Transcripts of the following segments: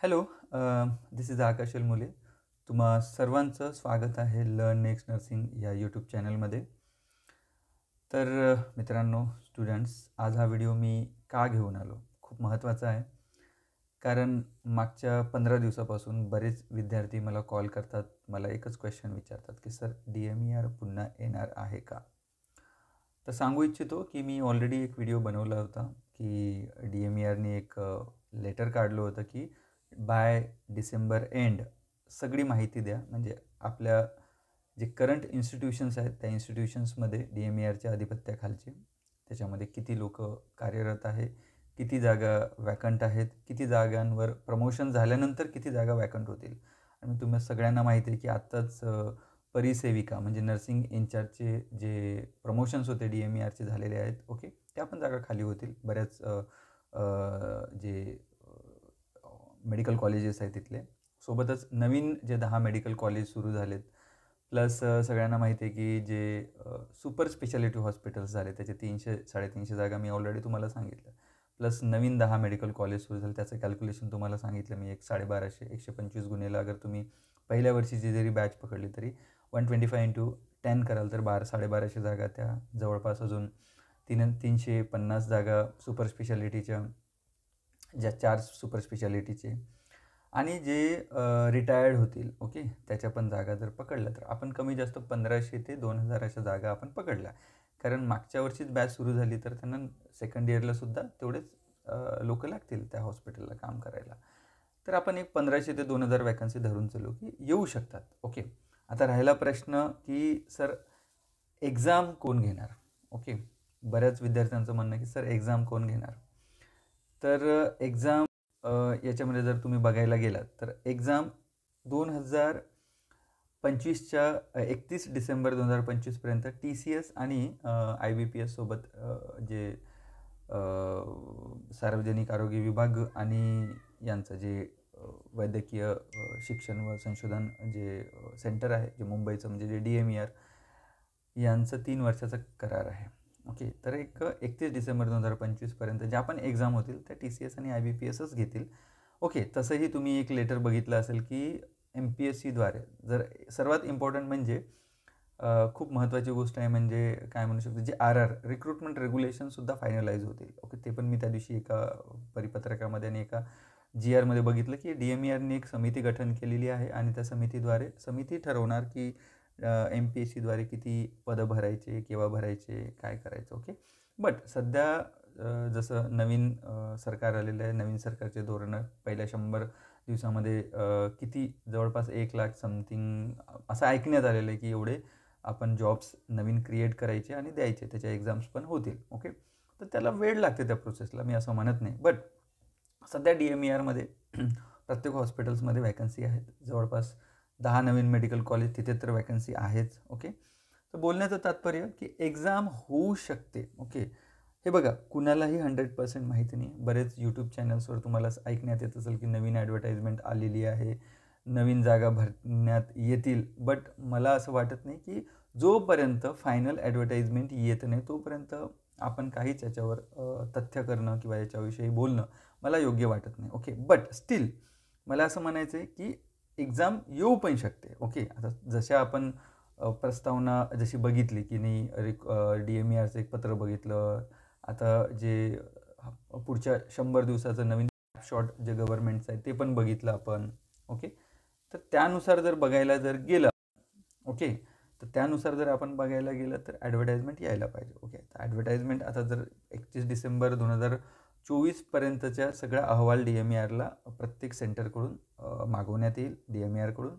Hello. This is आकाश मुले. तुम्हा सर्वांचं स्वागत आहे लर्न नेक्स्ट नर्सिंग या यूट्यूब चॅनलमध्ये. तर मित्रांनो, स्टुडंट्स, आज हा व्हिडिओ मी का घेऊन आलो खूप महत्त्वाचा आहे. कारण मागच्या 15 दिवसापासून बरेच विद्यार्थी मला कॉल करतात, मला एकच क्वेश्चन विचारतात की सर DMER पुन्हा येणार आहे का. तर सांगू इच्छितो की मी ऑलरेडी एक व्हिडिओ बनवला होता की DMERने एक लेटर काढलं होतं की बाय डिसेंबर एंड सगळी माहिती द्या, म्हणजे आपल्या जे करंट इन्स्टिट्यूशन्स आहेत त्या इन्स्टिट्यूशन्समध्ये DMERच्या आधिपत्याखालचे त्याच्यामध्ये किती लोक कार्यरत आहे, किती जागा वॅकंट आहेत, किती जागांवर प्रमोशन झाल्यानंतर किती जागा वॅकंट होतील. आणि तुम्हाला सगळ्यांना माहिती आहे की आत्ताच परिसेविका म्हणजे नर्सिंग इन्चार्जचे जे प्रमोशन्स होते DMERचे झालेले आहेत. ओके, त्या पण जागा खाली होतील. बऱ्याच जे मेडिकल कॉलेजेस आहेत तिथले, सोबतच नवीन जे 10 मेडिकल कॉलेज सुरू झालेत, प्लस सगळ्यांना माहिती आहे की जे सुपर स्पेशालिटी हॉस्पिटल्स झाले त्याचे 300-350 जागा मी ऑलरेडी तुम्हाला सांगितलं, प्लस नवीन 10 मेडिकल कॉलेज सुरू झाले त्याचं कॅल्क्युलेशन तुम्हाला सांगितलं मी. 1250 125 गुन्हेला अगर तुम्ही पहिल्या वर्षीची जरी बॅच पकडली तरी 125 × 10 कराल तर 1250 जागा, त्या जवळपास अजून 350 जागा सुपर स्पेशालिटीच्या, ज्या 4 सुपर स्पेशालिटीचे, आणि जे रिटायर्ड होतील ओके त्याच्या पण जागा जर पकडल्या तर आपण कमी जास्त 1500 ते 2000 अशा जागा आपण पकडल्या. कारण मागच्या वर्षीच बॅच सुरू झाली तर त्यांना सेकंड इयरलासुद्धा तेवढेच लोक लागतील त्या हॉस्पिटलला काम करायला. तर आपण एक 1500 ते 2000 वॅकन्सी धरून चालू की येऊ शकतात. ओके, आता राहिला प्रश्न की सर एक्झाम कोण घेणार. ओके, बऱ्याच विद्यार्थ्यांचं म्हणणं की सर एक्झाम कोण घेणार. तर एक्झाम याच्यामध्ये जर तुम्ही बघायला गेलात तर एक्झाम 2025च्या 31 डिसेंबर 2025पर्यंत TCS आणि IBPS सोबत जे सार्वजनिक आरोग्य विभाग आणि यांचं जे वैद्यकीय शिक्षण व संशोधन जे सेंटर आहे जे मुंबईचं म्हणजे जे DMER यांचं 3 वर्षाचा करार आहे. ओके, तर 31 डिसेंबर 2025पर्यंत ज्या पण एक्झाम होतील त्या TCS आणि IBPSच घेतील. ओके, तसंही तुम्ही एक लेटर बघितलं असेल की MPSCद्वारे जर सर्वात इम्पॉर्टंट म्हणजे खूप महत्त्वाची गोष्ट आहे म्हणजे काय म्हणू शकतो, जे RR रिक्रुटमेंट रेग्युलेशनसुद्धा फायनलाइज होतील. ओके, ते पण मी त्या दिवशी एका परिपत्रकामध्ये आणि एका GRमध्ये बघितलं की DMERने एक समिती गठन केलेली आहे आणि त्या समितीद्वारे समिती ठरवणार की MPSCद्वारे किती पदं भरायचे, केव्हा भरायचे, काय करायचं. ओके, बट सध्या जसं नवीन सरकार आलेलं आहे, नवीन सरकारचे धोरणं पहिल्या 100 दिवसामध्ये किती जवळपास 1,00,000 समथिंग असं ऐकण्यात आलेलं आहे की एवढे आपण जॉब्स नवीन क्रिएट करायचे आणि द्यायचे, त्याच्या एक्झाम्स पण होतील. ओके, तर त्याला वेळ लागते त्या प्रोसेसला, मी असं म्हणत नाही. बट सध्या DMERमध्ये प्रत्येक हॉस्पिटल्समध्ये वॅकन्सी आहेत. जवळपास 10 नवीन मेडिकल कॉलेज तिथे तर वॅकन्सी आहेच. ओके, तर बोलण्याचं तात्पर्य की एक्झाम होऊ शकते. ओके, हे बघा, कुणालाही 100% माहिती नाही. बरेच यूट्यूब चॅनल्सवर तुम्हाला ऐकण्यात येत असेल की नवीन ॲडव्हर्टाइजमेंट आलेली आहे, नवीन जागा भरण्यात येतील. बट मला असं वाटत नाही की जोपर्यंत फायनल ॲडव्हर्टाइजमेंट येत नाही तोपर्यंत आपण काहीच याच्यावर तथ्य करणं किंवा याच्याविषयी बोलणं मला योग्य वाटत नाही. ओके, बट स्टील मला असं म्हणायचं आहे की एक्झाम येऊ पण शकते. ओके, आता जशा आपण प्रस्तावना जशी बघितली की नाही, DMERचं एक पत्र बघितलं, आता जे पुढच्या 100 दिवसाचं नवीन शॉर्ट जे गव्हर्नमेंटचं आहे ते पण बघितलं आपण. ओके, तर त्यानुसार जर बघायला जर गेलं, ओके, तर त्यानुसार जर आपण बघायला गेलं तर ॲडव्हर्टाइजमेंट यायला पाहिजे. ओके, तर ॲडव्हर्टाइजमेंट आता जर 31 डिसेंबर 2024पर्यंतच्या सगळा अहवाल DMERला प्रत्येक सेंटरकडून मागवण्यात येईल DMERकडून.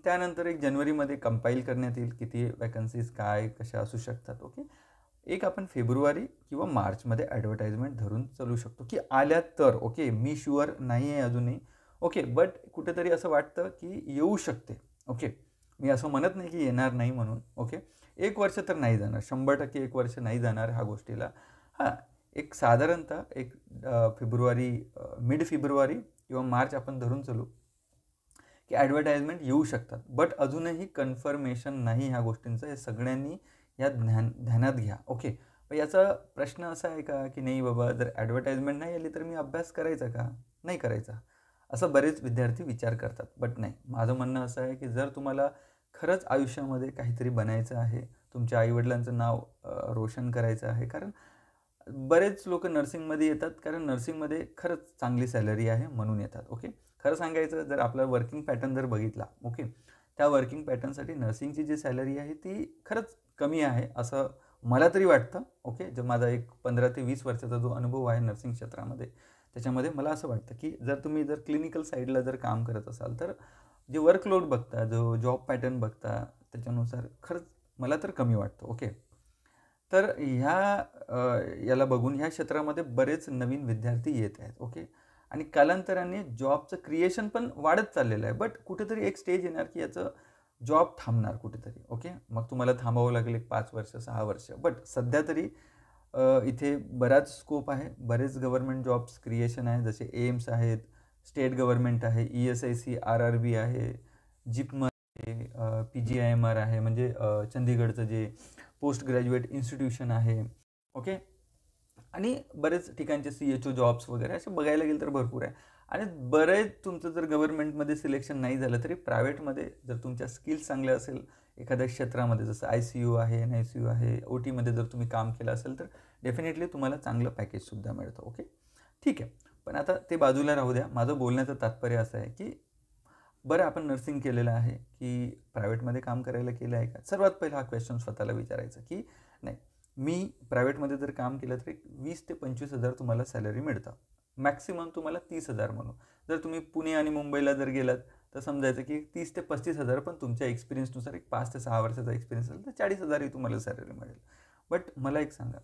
त्यानंतर 1 जानेवारीमध्ये कंपाईल करण्यात येईल किती वॅकन्सीज काय कशा असू शकतात. ओके, एक आपण फेब्रुवारी किंवा मार्चमध्ये ॲडव्हर्टाइजमेंट धरून चालू शकतो की आल्या तर. ओके, मी शुअर नाही आहे अजूनही. ओके, बट कुठेतरी असं वाटतं की येऊ शकते. ओके, मी असं म्हणत नाही की येणार नाही म्हणून. ओके, 1 वर्ष तर नाही जाणार, 100% 1 वर्ष नाही जाणार ह्या गोष्टीला. हां, एक साधारणतः एक फेब्रुवारी, मिड फेब्रुवारी किंवा मार्च आपण धरून चालू की ॲडव्हर्टाइजमेंट येऊ शकतात. बट अजूनही कन्फर्मेशन नाही ह्या गोष्टींचं, हे सगळ्यांनी या ध्यानात घ्या. ओके, पण याचा प्रश्न असा आहे का की नाही बाबा, जर ॲडव्हर्टाइजमेंट नाही आली तर मी अभ्यास करायचा का, नाही करायचा, असं बरेच विद्यार्थी विचार करतात. बट नाही, माझं म्हणणं असं आहे की जर तुम्हाला खरंच आयुष्यामध्ये काहीतरी बनायचं आहे, तुमच्या आईवडिलांचं नाव रोशन करायचं आहे, कारण बरेच लोक नर्सिंगमध्ये येतात कारण नर्सिंगमध्ये खरंच चांगली सॅलरी आहे म्हणून येतात. ओके, खरं सांगायचं जर आपला वर्किंग पॅटर्न जर बघितला, ओके, त्या वर्किंग पॅटर्नसाठी नर्सिंगची जी सॅलरी आहे ती खरंच कमी आहे असं मला तरी वाटतं. ओके, जर माझा एक 15 ते 20 वर्षाचा जो अनुभव आहे नर्सिंग क्षेत्रामध्ये, त्याच्यामध्ये मला असं वाटतं की जर तुम्ही जर क्लिनिकल साईडला जर काम करत असाल तर जे वर्कलोड बघता, जो जॉब पॅटर्न बघता, त्याच्यानुसार खरंच मला तर कमी वाटतं. ओके, तर याला बघून ह्या क्षेत्रामध्ये बरेच नवीन विद्यार्थी येत आहेत. ओके, आणि कालांतराने जॉबचं क्रिएशन पण वाढत चाललेलं आहे. बट कुठेतरी एक स्टेज येणार की याचं जॉब थांबणार कुठेतरी. ओके, मग तुम्हाला थांबावं लागेल एक 5 वर्ष 6 वर्ष. बट सध्या तरी इथे बराच स्कोप आहे. बरेच गव्हर्नमेंट जॉब्स क्रिएशन आहे, जसे एम्स आहेत, स्टेट गव्हर्नमेंट आहे, ESIC RRB आहे, जिपमर आहे, PGIMR आहे, म्हणजे चंदीगडचं जे पोस्ट ग्रॅज्युएट इन्स्टिट्यूशन आहे. ओके, आणि बरेच ठिकाणचे CHO जॉब्स वगैरे असे बघायला गेलं तर भरपूर आहे. आणि बरेच तुमचं जर गव्हर्नमेंटमध्ये सिलेक्शन नाही झालं तरी प्रायव्हेटमध्ये जर तुमच्या स्किल्स चांगल्या असेल एखाद्या क्षेत्रामध्ये, जसं ICU आहे, NICU आहे, OTमध्ये जर तुम्ही काम केलं असेल तर डेफिनेटली तुम्हाला चांगलं पॅकेजसुद्धा मिळतं. ओके, ठीक आहे. पण आता ते बाजूला राहू द्या. माझं बोलण्याचं तात्पर्य असं आहे की बरं, आपण नर्सिंग केलेलं आहे की प्रायव्हेटमध्ये काम करायला केलं आहे का? सर्वात पहिला हा क्वेश्चन स्वतःला विचारायचा की नाही, मी प्रायव्हेटमध्ये जर काम केलं तर 20 ते 25,000 तुम्हाला सॅलरी मिळतं. मॅक्सिमम तुम्हाला 30,000 म्हणू. जर तुम्ही पुणे आणि मुंबईला जर गेलात तर समजायचं की 30 ते 35,000, पण तुमच्या एक्सपिरियन्सनुसार एक 5 ते 6 वर्षाचा एक्सपिरियन्स असेल तर 40,000ही तुम्हाला सॅलरी मिळेल. बट मला एक सांगा,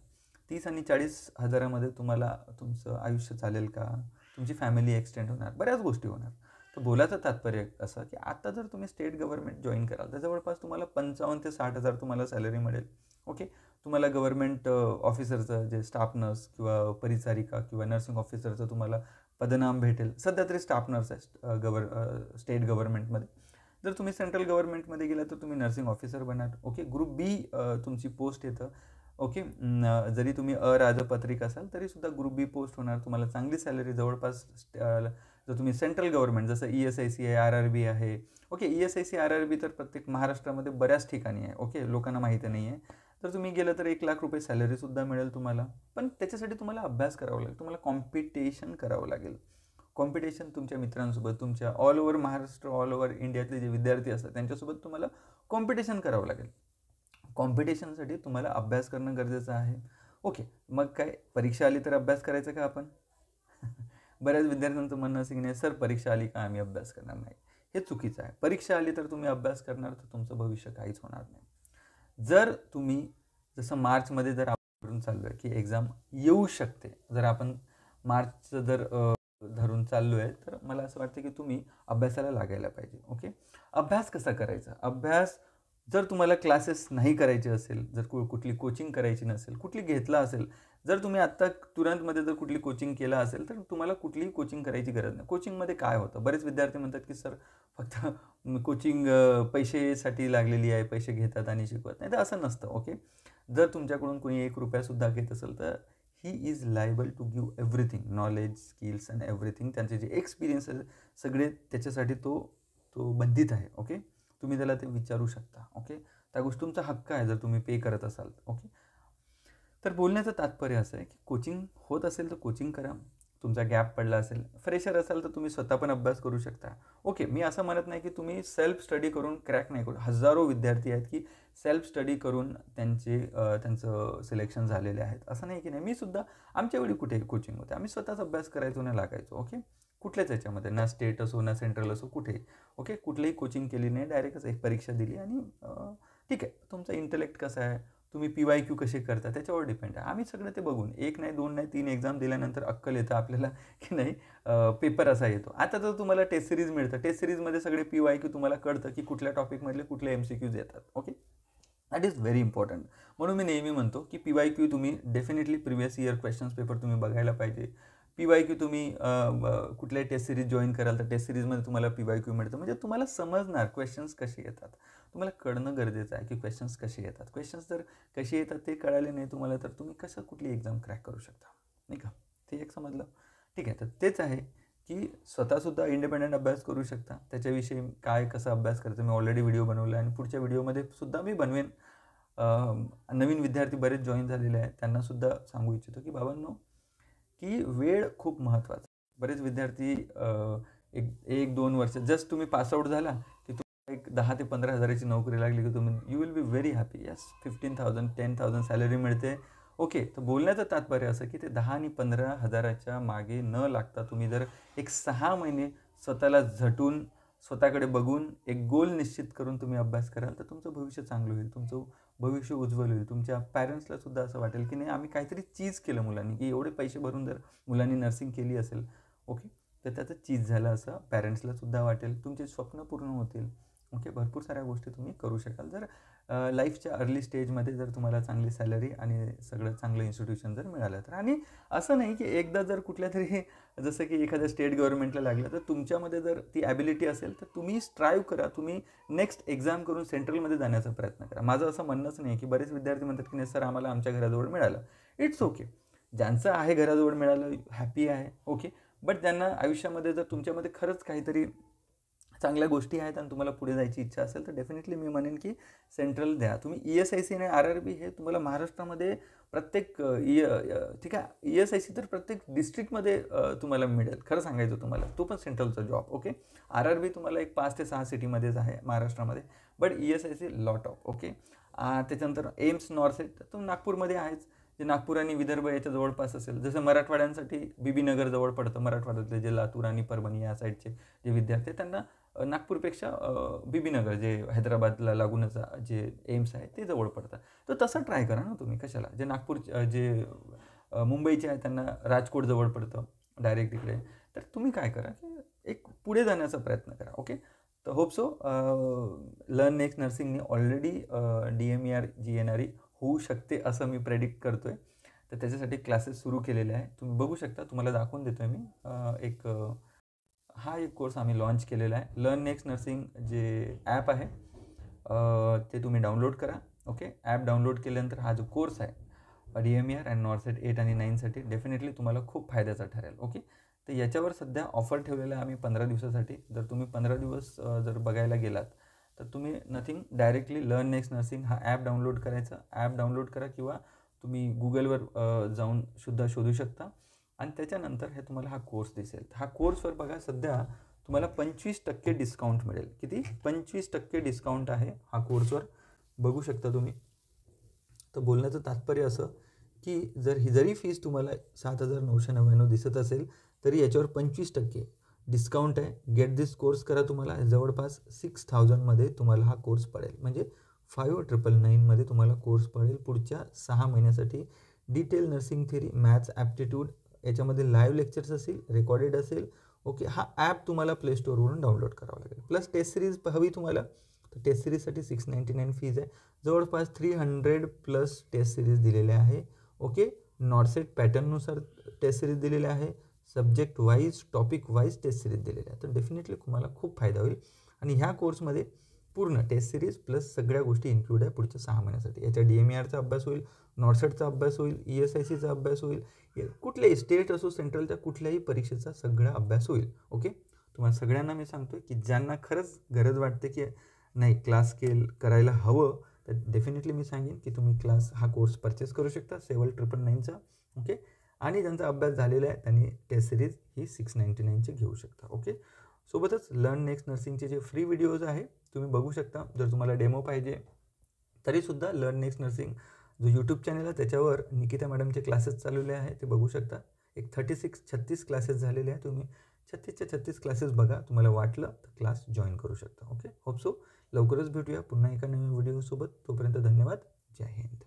30 आणि 40,000मध्ये तुम्हाला तुमचं आयुष्य चालेल का? तुमची फॅमिली एक्सटेंड होणार, बऱ्याच गोष्टी होणार. तर बोलायचं तात्पर्य असं की आता जर तुम्ही स्टेट गव्हर्नमेंट जॉईन कराल तर जवळपास तुम्हाला 55 ते 60,000 तुम्हाला सॅलरी मिळेल. ओके, तुम्हाला गव्हर्नमेंट ऑफिसरचं जे स्टाफ नर्स किंवा परिचारिका किंवा नर्सिंग ऑफिसरचं तुम्हाला पदनाम भेटेल. सध्या तरी स्टाफ नर्स आहे स्टेट गव्हर्नमेंटमध्ये. जर तुम्ही सेंट्रल गव्हर्नमेंटमध्ये गेला तर तुम्ही नर्सिंग ऑफिसर बनाल. ओके, ग्रुप बी तुमची पोस्ट येतं. ओके, जरी तुम्ही अराजपत्रित असाल तरीसुद्धा ग्रुप बी पोस्ट होणार. तुम्हाला चांगली सॅलरी जवळपास जर तुम्ही सेंट्रल गव्हर्नमेंट जसं ESIC आहे, RRB आहे. ओके, ESIC RRB तर प्रत्येक महाराष्ट्रामध्ये बऱ्याच ठिकाणी आहे. ओके, लोकांना माहिती नाही आहे. तर तुम्ही गेलं तर 1,00,000 रुपये सॅलरीसुद्धा मिळेल तुम्हाला. पण त्याच्यासाठी तुम्हाला अभ्यास करावा लागेल, तुम्हाला कॉम्पिटिशन करावं लागेल. कॉम्पिटिशन तुमच्या मित्रांसोबत, तुमच्या all over Maharashtra, all over इंडियातले जे विद्यार्थी असतात त्यांच्यासोबत तुम्हाला कॉम्पिटिशन करावं लागेल. कॉम्पिटिशनसाठी तुम्हाला अभ्यास करणं गरजेचं आहे. ओके, मग काय परीक्षा आली तर अभ्यास करायचा का आपण? बऱ्याच विद्यार्थ्यांचं म्हणणं असं की नाही सर, परीक्षा आली का आम्ही अभ्यास करणार नाही. हे चुकीचं आहे. परीक्षा आली तर तुम्ही अभ्यास करणार तर तुमचं भविष्य काहीच होणार नाही. जर तुम्ही जसं मार्चमध्ये जर आपण चाललो आहे की एक्झाम येऊ शकते, जर आपण मार्चचं जर धरून चाललो आहे तर मला असं वाटतं की तुम्ही अभ्यासाला लागायला पाहिजे. ओके, अभ्यास कसा करायचा? अभ्यास जर तुम्हाला क्लासेस नाही करायचे असेल, जर कुठली कोचिंग करायची नसेल, कुठली घेतला असेल, जर तुम्ही आत्ता तुरंतमध्ये जर कुठली कोचिंग केला असेल तर तुम्हाला कुठलीही कोचिंग करायची गरज नाही. कोचिंगमध्ये काय होतं, बरेच विद्यार्थी म्हणतात की सर फक्त कोचिंग पैसेसाठी लागलेली आहे, पैसे घेतात आणि शिकवत नाही. तर असं नसतं. ओके, जर तुमच्याकडून कोणी ₹1 घेत असेल तर he is liable to give everything, knowledge, skills and everything. त्यांचे जे एक्सपिरियन्स आहे सगळे त्याच्यासाठी तो बंधित आहे. ओके, तुम्ही त्याला ते विचारू शकता. ओके, त्या गोष्टी तुमचा हक्क आहे जर तुम्ही पे करत असाल. ओके, तर बोलण्याचं तात्पर्य असं आहे की कोचिंग होत असेल तर कोचिंग करा. तुमचा गॅप पडला असेल, फ्रेशर असाल तर तुम्ही स्वतः पण अभ्यास करू शकता. ओके, मी असं म्हणत नाही की तुम्ही सेल्फ स्टडी करून क्रॅक नाही करू. हजारो विद्यार्थी आहेत की सेल्फ स्टडी करून त्यांचं सिलेक्शन झालेले आहेत. असं नाही की नाही, मी सुद्धा आमच्या वेळी कुठे कोचिंग होते, आम्ही स्वतःच अभ्यास करायचो ना लागायचो. ओके, कुठल्याच याच्यामध्ये ना स्टेट असो ना सेंट्रल असो कुठे. ओके, कुठलीही कोचिंग केली नाही, डायरेक्टच एक परीक्षा दिली आणि ठीक आहे. तुमचा इंटेलेक्ट कसा आहे, तुम्ही PYQ कसे करता त्याच्यावर डिपेंड आहे. आम्ही सगळं ते बघून 1 नाही 2 नाही 3 एक्झाम दिल्यानंतर अक्कल येतं आपल्याला की नाही पेपर असा येतो. आता तर तुम्हाला टेस्ट सिरीज मिळतं. टेस्ट सिरीजमध्ये सगळे PYQ तुम्हाला कळतं की कुठल्या टॉपिकमधले कुठले MCQs येतात. Okay, that is very important. म्हणून मी नेहमी म्हणतो की PYQ तुम्ही definitely previous year questions paper तुम्ही बघायला पाहिजे. PYQ तुम्ही कुठल्याही टेस्ट सिरीज जॉईन कराल तर टेस्ट सिरीजमध्ये तुम्हाला PYQ मिळतं. म्हणजे तुम्हाला समजणार क्वेश्चन्स कसे येतात. तुम्हाला कळणं गरजेचं आहे की क्वेश्चन्स कसे येतात. क्वेश्चन्स जर कसे येतात ते कळाले नाही तुम्हाला तर तुम्ही कसं कुठली एक्झाम क्रॅक करू शकता, नाही का? ते एक समजलं. ठीक आहे, तर तेच आहे की स्वतःसुद्धा इंडिपेंडंट अभ्यास करू शकता. त्याच्याविषयी काय कसं अभ्यास करायचं मी ऑलरेडी व्हिडिओ बनवला आहे आणि पुढच्या व्हिडिओमध्ये सुद्धा मी बनवेन. नवीन विद्यार्थी बरेच जॉईन झालेले आहेत, त्यांनासुद्धा सांगू इच्छितो की बाबांनो, की वेळ खूप महत्त्वाचा. बरेच विद्यार्थी 1-2 वर्ष जस्ट तुम्ही पासआउट झाला की तुम्हाला एक 10 ते 15 हजाराची नोकरी लागली की तुम्ही you will be very happy. Yes, 15,000 10,000 salary मिळते. ओके, तर बोलण्याचं तात्पर्य असं की ते 10 आणि 15 हजाराच्या मागे न लागता तुम्ही जर एक 6 महिने स्वतःला झटून, स्वतःकडे बघून एक गोल निश्चित करून तुम्ही अभ्यास कराल तर तुमचं भविष्य चांगलं होईल, तुमचं भविष्य उज्ज्वल होईल. तुमच्या पॅरेंट्सला सुद्धा असं वाटेल की नाही आम्ही काहीतरी चीज केलं मुलांनी, की एवढे पैसे भरून जर मुलांनी नर्सिंग केली असेल ओके, तर त्याचं चीज झालं असं पॅरेंट्सला सुद्धा वाटेल. तुमचे स्वप्न पूर्ण होतील. ओके, भरपूर साऱ्या गोष्टी तुम्ही करू शकाल जर लाईफच्या अर्ली स्टेजमध्ये जर तुम्हाला चांगली सॅलरी आणि सगळं चांगलं इन्स्टिट्यूशन जर मिळालं तर. आणि असं नाही की एकदा जर कुठल्या तरी जसं की एखाद्या स्टेट गव्हर्नमेंटला लागलं तर तुमच्यामध्ये जर ती ॲबिलिटी असेल तर तुम्ही स्ट्राईव्ह करा, तुम्ही नेक्स्ट एक्झाम करून सेंट्रलमध्ये जाण्याचा प्रयत्न करा. माझं असं म्हणणंच नाही की बरेच विद्यार्थी म्हणतात की नाही सर आम्हाला आमच्या घराजवळ मिळालं. इट्स ओके, ज्यांचं आहे घराजवळ मिळालं हॅपी आहे. ओके, बट त्यांना आयुष्यामध्ये जर तुमच्यामध्ये खरंच काहीतरी चांगल्या गोष्टी आहेत आणि तुम्हाला पुढे जायची इच्छा असेल तर डेफिनेटली मी म्हणेन की सेंट्रल द्या तुम्ही. ESIC आणि RRB हे तुम्हाला महाराष्ट्रामध्ये प्रत्येक ठीक आहे, ESIC तर प्रत्येक डिस्ट्रिक्टमध्ये तुम्हाला मिळेल खरं सांगायचं तुम्हाला, तो पण सेंट्रलचा जॉब. ओके, RRB तुम्हाला एक 5 ते 6 सिटीमध्येच आहे महाराष्ट्रामध्ये, but ESIC lot of. Okay, त्याच्यानंतर एम्स नॉर्सेट तो नागपूरमध्ये आहेच, जे नागपूर आणि विदर्भ याच्या जवळपास असेल. जसं मराठवाड्यांसाठी BB नगर जवळ पडतं, मराठवाड्यातले जे लातूर आणि परभणी या साईडचे जे विद्यार्थी त्यांना नागपूरपेक्षा BB नगर जे हैदराबादला लागूनच जे एम्स आहे ते जवळ पडतं. तर तसं ट्राय करा ना तुम्ही. कशाला जे नागपूर जे मुंबईचे आहे त्यांना राजकोट जवळ पडतं डायरेक्ट तिकडे. तर तुम्ही काय करा की एक पुढे जाण्याचा प्रयत्न करा. ओके, तर होप सो लर्न नेक्स्ट नर्सिंगने ऑलरेडी DMER GNRE होऊ शकते असं मी प्रेडिक्ट करतोय. तर त्याच्यासाठी क्लासेस सुरू केलेले आहे, तुम्ही बघू शकता. तुम्हाला दाखवून देतोय मी एक हा एक कोर्स आम्ही लॉन्च केलेला आहे. लर्न नेक्स्ट नर्सिंग जे ॲप आहे ते तुम्ही डाउनलोड करा. ओके, ॲप डाउनलोड केल्यानंतर हा जो कोर्स आहे DMER आणि नॉर्सेट 8 आणि 9साठी डेफिनेटली तुम्हाला खूप फायद्याचा ठरेल. ओके, तर याच्यावर सध्या ऑफर ठेवलेला आहे आम्ही 15 दिवसासाठी. जर तुम्ही 15 दिवस जर बघायला गेलात तर तुम्ही nothing directly learn next nursing हा ॲप डाउनलोड करायचा. ॲप डाउनलोड करा किंवा तुम्ही गुगलवर जाऊन सुद्धा शोधू शकता आणि त्याच्यानंतर हे तुम्हाला हा कोर्स दिसेल. हा कोर्सवर बघा सध्या तुम्हाला 25% डिस्काउंट मिळेल. किती? 25% डिस्काउंट आहे हा कोर्सवर, बघू शकता तुम्ही. तर बोलण्याचं तात्पर्य असं की जरी फीस तुम्हाला 7,999 दिसत असेल तरी याच्यावर 25% डिस्काउंट आहे. गेट दिस कोर्स करा, तुम्हाला जवळपास 6,000मध्ये तुम्हाला हा कोर्स पडेल. म्हणजे 5,999मध्ये तुम्हाला कोर्स पडेल पुढच्या 6 महिन्यासाठी. Detail nursing theory, maths, aptitude याच्यामध्ये लाईव्ह लेक्चर्स असेल, रेकॉर्डेड असेल. ओके, हा ॲप तुम्हाला प्ले स्टोअरवरून डाउनलोड करावा लागेल. प्लस टेस्ट सिरीज हवी तुम्हाला तर टेस्ट सिरीजसाठी 699 फीज आहे. जवळपास 300+ टेस्ट सिरीज दिलेल्या आहे. ओके, नॉर्सेट पॅटर्ननुसार टेस्ट सिरीज दिलेले आहे, subject wise topic wise test series दिलेल्या आहे. तर डेफिनेटली तुम्हाला खूप फायदा होईल. आणि ह्या कोर्समध्ये पूर्ण टेस्ट सिरीज प्लस सगळ्या गोष्टी इन्क्लूड आहे पुढच्या 6 महिन्यासाठी. याच्या DMERचा अभ्यास होईल, नॉर्सेटचा अभ्यास होईल, ESICचा अभ्यास होईल, कुठल्याही स्टेट असो सेंट्रलच्या कुठल्याही परीक्षेचा सगळा अभ्यास होईल. ओके, तुम्हाला सगळ्यांना मी सांगतो की ज्यांना खरंच गरज वाटते की नाही क्लास करायला हवं तर डेफिनेटली मी सांगेन की तुम्ही हा कोर्स परचेस करू शकता 7,999चा. ओके, आणि ज्यांचा अभ्यास झालेला आहे त्यांनी टेस्ट सिरीज ही 699चे घेऊ शकता. ओके, सोबतच लर्न नेक्स्ट नर्सिंगचे जे फ्री व्हिडिओज आहे तुम्ही बघू शकता. जर तुम्हाला डेमो पाहिजे तरीसुद्धा लर्न नेक्स्ट नर्सिंग जो यूट्यूब चॅनल आहे त्याच्यावर निकिता मॅडमचे क्लासेस चालवले आहे ते बघू शकता. एक 36 क्लासेस झालेले आहे. तुम्ही 36च्या 36 क्लासेस बघा, तुम्हाला वाटलं तर क्लास जॉईन करू शकता. ओके, होप सो लवकरच भेटूया पुन्हा एका नवीन व्हिडिओसोबत. तोपर्यंत धन्यवाद. जय हिंद.